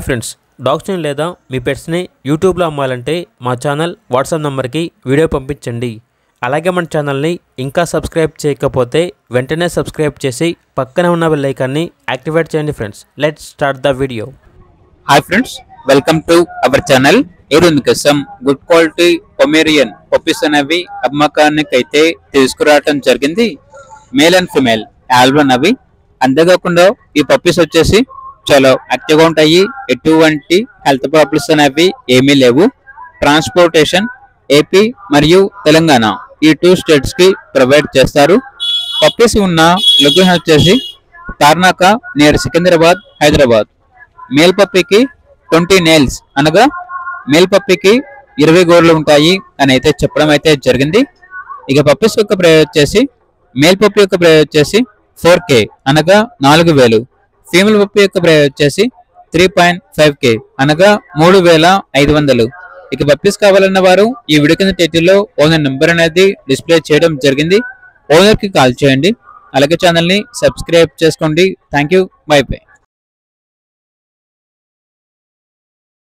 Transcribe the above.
Friends, డాగ్స్ని లేదా మీ పెట్స్ని యూట్యూబ్లో అమ్మాలంటే మా ఛానల్ వాట్సాప్ నెంబర్కి వీడియో పంపించండి. అలాగే మన ఛానల్ని ఇంకా సబ్స్క్రైబ్ చేయకపోతే వెంటనే సబ్స్క్రైబ్ చేసి పక్కనే ఉన్న బెల్ ఐకాన్ని యాక్టివేట్ చేయండి. Friends, let's start the video. Hi friends, welcome to our channel. ఈరోజు మీకోసం గుడ్ క్వాలిటీ పొమేరియన్ పప్పీస్ అనేవి అమ్మకానికి అయితే తీసుకురావటం జరిగింది. మేల్ అండ్ ఫిమేల్ ఆల్బన్ అవి. అంతేకాకుండా ఈ పప్పీస్ వచ్చేసి చాలా యాక్టివ్గా ఉంటాయి. ఎటువంటి హెల్త్ ప్రాబ్లమ్స్ అనేవి ఏమీ లేవు. ట్రాన్స్పోర్టేషన్ ఏపీ మరియు తెలంగాణ ఈ 2 స్టేట్స్ కి ప్రొవైడ్ చేస్తారు. పప్పీస్ ఉన్న లొకేషన్ వచ్చేసి తార్నాక నియర్ సికింద్రాబాద్, హైదరాబాద్. మేల్ పప్పీకి 20 నేల్స్ అనగా మేల్ పప్పీకి 20 గోర్లు ఉంటాయి అని అయితే చెప్పడం అయితే జరిగింది. ఇక పప్పీస్ యొక్క ప్రైస్ వచ్చేసి మేల్ పప్పీ యొక్క ప్రైస్ వచ్చేసి 4K అనగా 4000. ఫీమేల్ పప్పీ యొక్క ప్రైస్ వచ్చేసి 3.5K అనగా 3500. ఇక పప్పీస్ కావాలన్న వారు ఈ వీడియో కింద టైటిల్లో ఓనర్ నెంబర్ అనేది డిస్ప్లే చేయడం జరిగింది. ఓనర్ కి కాల్ చేయండి. అలాగే ఛానల్ ని సబ్స్క్రైబ్ చేసుకోండి. Thank you. By by.